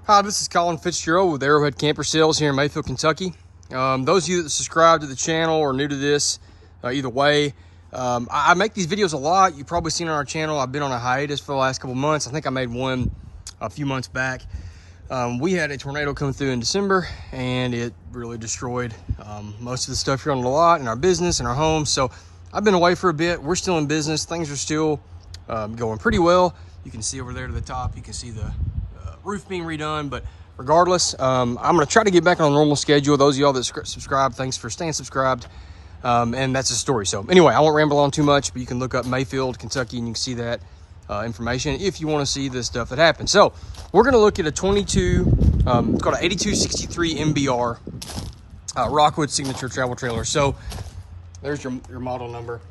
Hi, this is Colin Fitzgerald with Arrowhead Camper Sales here in Mayfield, Kentucky. Those of you that subscribe to the channel or new to this, either way, I make these videos a lot. You've probably seen on our channel, I've been on a hiatus for the last couple months. I think I made one a few months back. We had a tornado come through in December, and it really destroyed most of the stuff here on the lot in our business and our home. So I've been away for a bit. We're still in business. Things are still going pretty well. You can see over there to the top, you can see the roof being redone, but regardless, I'm going to try to get back on a normal schedule. Those of y'all that subscribe, thanks for staying subscribed. And that's the story. So anyway, I won't ramble on too much, but you can look up Mayfield, Kentucky, and you can see that information if you want to see the stuff that happened. So we're going to look at a 22, it's called an 8263 MBR Rockwood signature travel trailer. So there's your model number.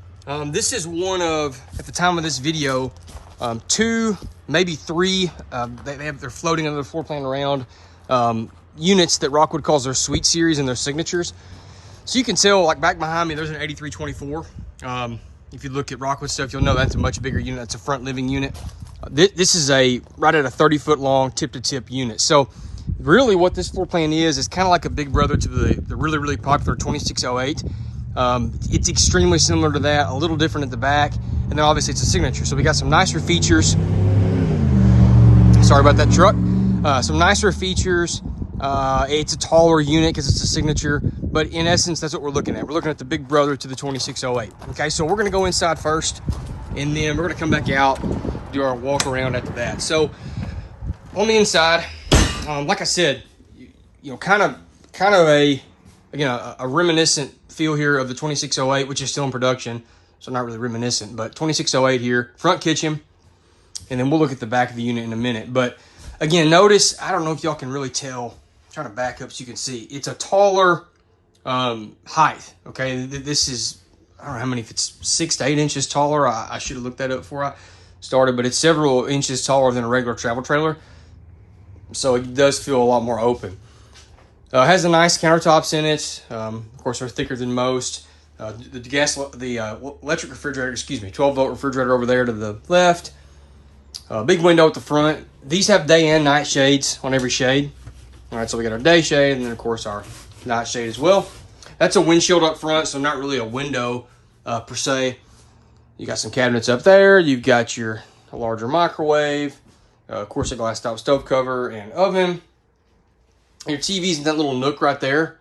This is one of, at the time of this video, two, maybe three, they're floating under the floor plan around, units that Rockwood calls their Suite Series and their signatures. So you can tell, like back behind me, there's an 8324. If you look at Rockwood stuff, you'll know that's a much bigger unit. That's a front living unit. This is right at a 30-foot long tip-to-tip unit. So really what this floor plan is kind of like a big brother to the really, really popular 2608. It's extremely similar to that, a little different at the back, and then obviously it's a signature. So we got some nicer features. Sorry about that truck. Some nicer features. It's a taller unit because it's a signature, but in essence, that's what we're looking at. We're looking at the big brother to the 2608. Okay, so we're gonna go inside first, and then we're gonna come back out, do our walk around after that. So on the inside, like I said, you know, kind of a reminiscent feel here of the 2608, which is still in production. So not really reminiscent, but 2608 here, front kitchen, and then we'll look at the back of the unit in a minute. But again, notice, I don't know if y'all can really tell, I'm trying to back up so you can see, it's a taller height, okay? This is, I don't know how many, if it's 6 to 8 inches taller. I should have looked that up before I started, but it's several inches taller than a regular travel trailer. So it does feel a lot more open. It has a nice countertops in it. Of course, they're thicker than most. The electric refrigerator, 12-volt refrigerator over there to the left. Big window at the front. These have day and night shades on every shade. All right, so we got our day shade, and then of course our night shade as well. That's a windshield up front, so not really a window per se. You got some cabinets up there. You've got a larger microwave. Of course, a glass top stove cover and oven. Your TV's in that little nook right there.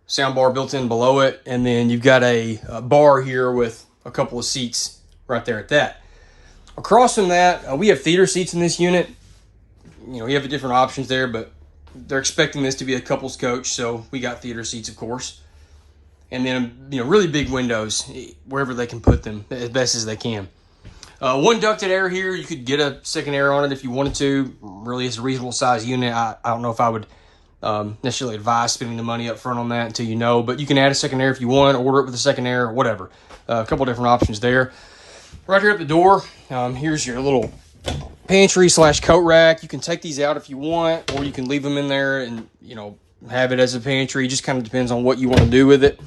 Sound bar built in below it, and then you've got a bar here with a couple of seats right there at that. Across from that, we have theater seats in this unit. You know, you have the different options there, but they're expecting this to be a couple's coach, so we got theater seats, of course. And then, you know, really big windows wherever they can put them as best as they can. One ducted air here. You could get a second air on it if you wanted to. Really, it's a reasonable size unit. I don't know if I would necessarily advise spending the money up front on that until you know, but you can add a second air if you want, order it with a second air, or whatever. A couple different options there. Right here at the door, here's your little pantry / coat rack. You can take these out if you want, or you can leave them in there and, you know, have it as a pantry. It just kind of depends on what you want to do with it.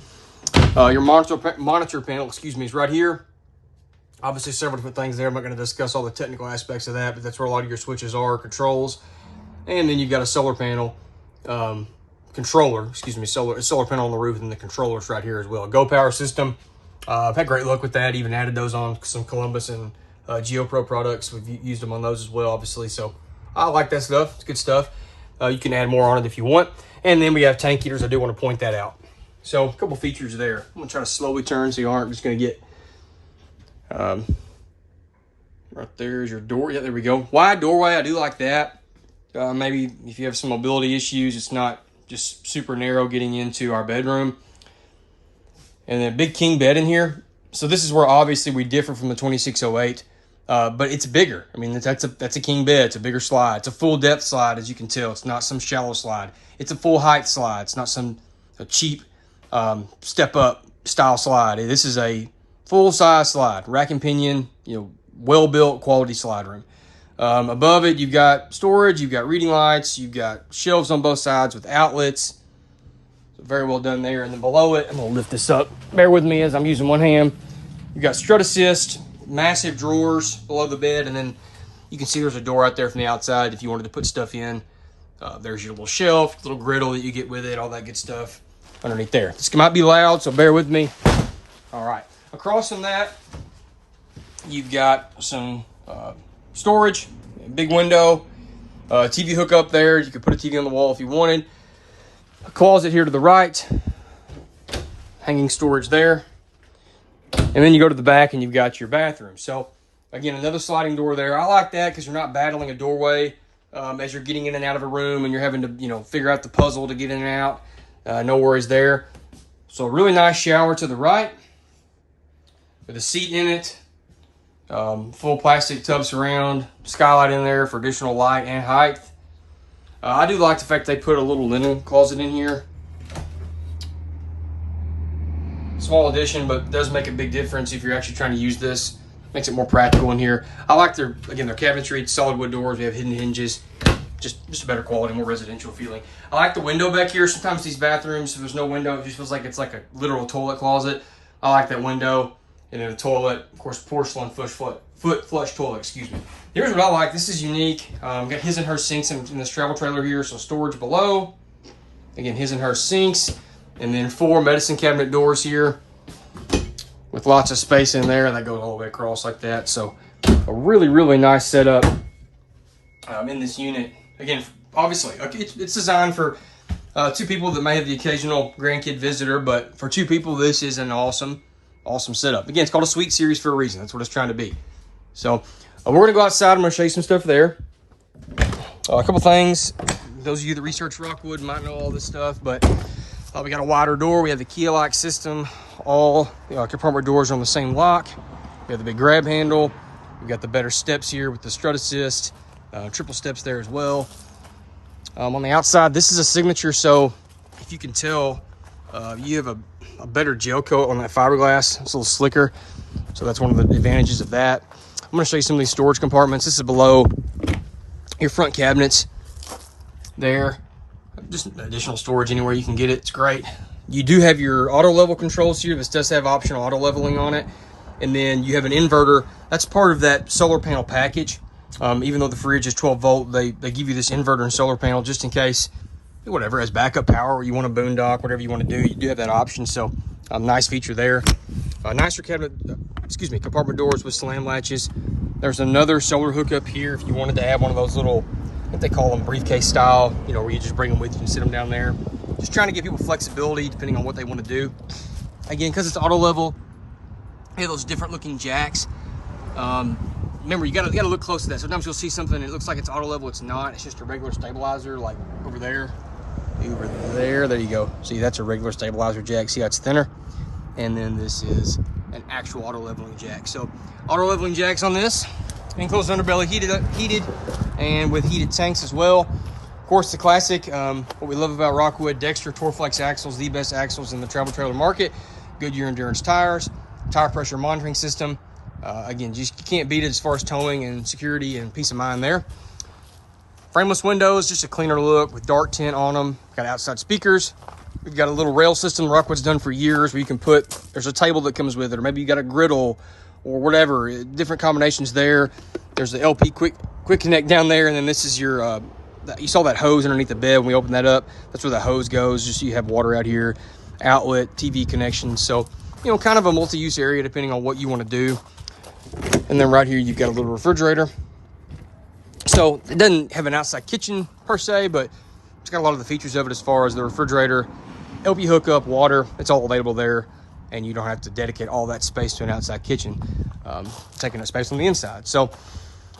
Your monitor panel, is right here. Obviously, several different things there. I'm not going to discuss all the technical aspects of that, but that's where a lot of your switches are, controls. And then you've got a solar panel solar panel on the roof, and the controllers right here as well. Go Power system. I've had great luck with that. Even added those on some Columbus and GeoPro products. We've used them on those as well, obviously. So I like that stuff. It's good stuff. You can add more on it if you want. And then we have tank heaters. I do want to point that out. So a couple features there. I'm going to try to slowly turn so you aren't just going to get... right there's your door. Yeah, there we go. Wide doorway. I do like that. Maybe if you have some mobility issues, it's not just super narrow getting into our bedroom. And then big king bed in here. So this is where obviously we differ from the 2608, but it's bigger. I mean, that's a king bed. It's a bigger slide. It's a full depth slide, as you can tell. It's not some shallow slide. It's a full height slide. It's not some cheap step up style slide. This is a full size slide, rack and pinion, you know, well built quality slide room. Above it, you've got storage, you've got reading lights, you've got shelves on both sides with outlets. So very well done there. And then below it, I'm going to lift this up. Bear with me as I'm using one hand. You've got strut assist, massive drawers below the bed, and then you can see there's a door out there from the outside if you wanted to put stuff in. There's your little shelf, little griddle that you get with it, all that good stuff underneath there. This might be loud, so bear with me. All right. Across from that, you've got some storage, big window, TV hookup there. You could put a TV on the wall if you wanted. A closet here to the right, hanging storage there. And then you go to the back and you've got your bathroom. So again, another sliding door there. I like that because you're not battling a doorway as you're getting in and out of a room and you're having to, figure out the puzzle to get in and out. No worries there. So a really nice shower to the right with a seat in it. Full plastic tub surround, skylight in there for additional light and height. I do like the fact they put a little linen closet in here. Small addition, but does make a big difference if you're actually trying to use this. Makes it more practical in here. I like their cabinetry. It's solid wood doors. We have hidden hinges. Just a better quality, more residential feeling. I like the window back here. Sometimes these bathrooms, if there's no window, it just feels like it's like a literal toilet closet. I like that window. And then the toilet, of course, porcelain foot flush toilet, excuse me. Here's what I like. This is unique. Got his and her sinks in this travel trailer here, so storage below. Again, his and her sinks. And then 4 medicine cabinet doors here with lots of space in there. That goes all the way across like that. So a really, really nice setup in this unit. Again, obviously, it's designed for 2 people that may have the occasional grandkid visitor, but for 2 people, this is an awesome setup. Again, it's called a suite series for a reason. That's what it's trying to be. So we're going to go outside. I'm going to show you some stuff there. A couple things. Those of you that research Rockwood might know all this stuff, but we got a wider door. We have the key-lock system. All compartment doors are on the same lock. We have the big grab handle. We've got the better steps here with the strut assist. Triple steps there as well. On the outside, this is a signature, so if you can tell, you have a better gel coat on that fiberglass. It's a little slicker, so that's one of the advantages of that. I'm going to show you some of these storage compartments. This is below your front cabinets there. Just additional storage anywhere you can get it. It's great. You do have your auto level controls here. This does have optional auto leveling on it. And then you have an inverter. That's part of that solar panel package. Even though the fridge is 12 volt, they give you this inverter and solar panel just in case, whatever, as backup power, or you want to boondock, whatever you want to do, you do have that option. So nice feature there. Nicer compartment doors with slam latches. There's another solar hookup here if you wanted to have one of those little, I think they call them briefcase style, where you just bring them with you and sit them down there. Just trying to give people flexibility depending on what they want to do. Again, because it's auto level, you have those different looking jacks. Remember, you gotta look close to that. Sometimes you'll see something and it looks like it's auto level. It's not. It's just a regular stabilizer, like over there. There you go. See, that's a regular stabilizer jack. See how it's thinner? And then this is an actual auto leveling jack. So auto leveling jacks on this. Enclosed underbelly heated and with heated tanks as well. Of course, the classic, what we love about Rockwood, Dexter Torflex axles, the best axles in the travel trailer market. Goodyear endurance tires, tire pressure monitoring system. Again, you can't beat it as far as towing and security and peace of mind there. Frameless windows, just a cleaner look with dark tint on them. Got outside speakers. We've got a little rail system Rockwood's done for years where you can there's a table that comes with it, or maybe you got a griddle or whatever, different combinations there. There's the LP quick connect down there, and then this is your, you saw that hose underneath the bed when we opened that up. That's where the hose goes, just so you have water out here, outlet, TV connection. So, kind of a multi-use area depending on what you want to do. And then right here, you've got a little refrigerator. So it doesn't have an outside kitchen per se, but it's got a lot of the features of it as far as the refrigerator, LP hookup, water. It's all available there, and you don't have to dedicate all that space to an outside kitchen, taking up space on the inside. So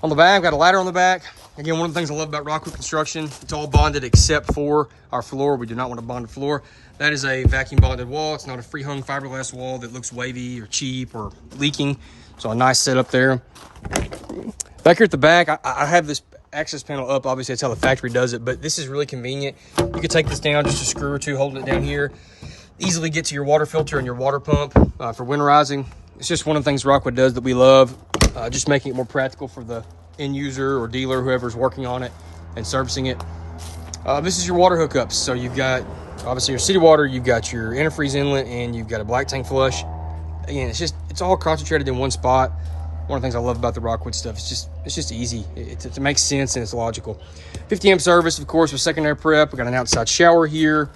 on the back, I've got a ladder on the back. Again, one of the things I love about Rockwood construction, it's all bonded except for our floor. We do not want a bonded floor. That is a vacuum bonded wall. It's not a free-hung fiberglass wall that looks wavy or cheap or leaking. So a nice setup there. Back here at the back, I have this access panel up. Obviously, that's how the factory does it, but this is really convenient. You can take this down, just a screw or two holding it down here. Easily get to your water filter and your water pump for winterizing. It's just one of the things Rockwood does that we love, just making it more practical for the end user or dealer, whoever's working on it and servicing it. This is your water hookups. So you've got, obviously, your city water, you've got your antifreeze inlet, and you've got a black tank flush. Again, it's all concentrated in one spot. One of the things I love about the Rockwood stuff. It's just easy. It makes sense and it's logical. 50 amp service, of course, with secondary prep. We got an outside shower here.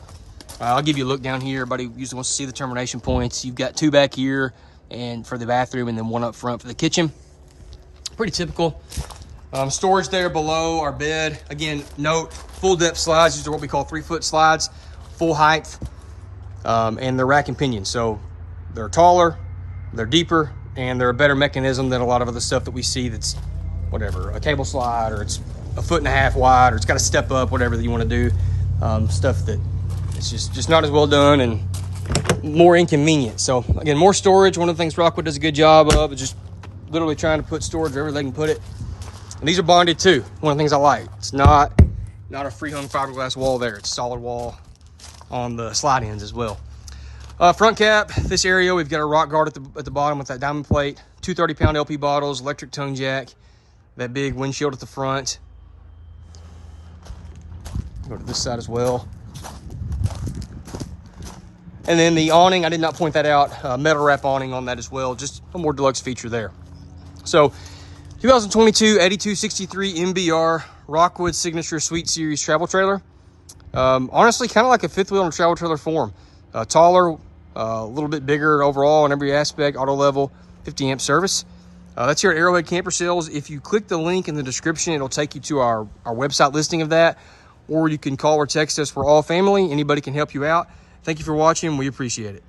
I'll give you a look down here. Everybody usually wants to see the termination points. You've got 2 back here and for the bathroom, and then 1 up front for the kitchen. Pretty typical. Storage there below our bed. Again, note, full depth slides. These are what we call 3-foot slides, full height, and they're rack and pinion. So they're taller, they're deeper, and they're a better mechanism than a lot of other stuff that we see that's whatever, a cable slide, or it's 1.5 feet wide, or it's got to step up, whatever that you want to do. Stuff that it's just not as well done and more inconvenient. So again, more storage. One of the things Rockwood does a good job of is just literally trying to put storage wherever they can put it. And these are bonded too. One of the things I like. It's not a free-hung fiberglass wall there. It's a solid wall on the slide ends as well. Front cap, this area, we've got a rock guard at the bottom with that diamond plate, 230-pound LP bottles, electric tongue jack, that big windshield at the front. Go to this side as well. And then the awning, I did not point that out, metal wrap awning on that as well, just a more deluxe feature there. So 2022 8263 MBR Rockwood Signature Suite Series travel trailer. Honestly, kind of like a fifth wheel in a travel trailer form. Taller, a little bit bigger overall in every aspect, auto level, 50 amp service. That's here at Arrowhead Camper Sales. If you click the link in the description, it'll take you to our website listing of that, or you can call or text us. We're all family. Anybody can help you out. Thank you for watching. We appreciate it.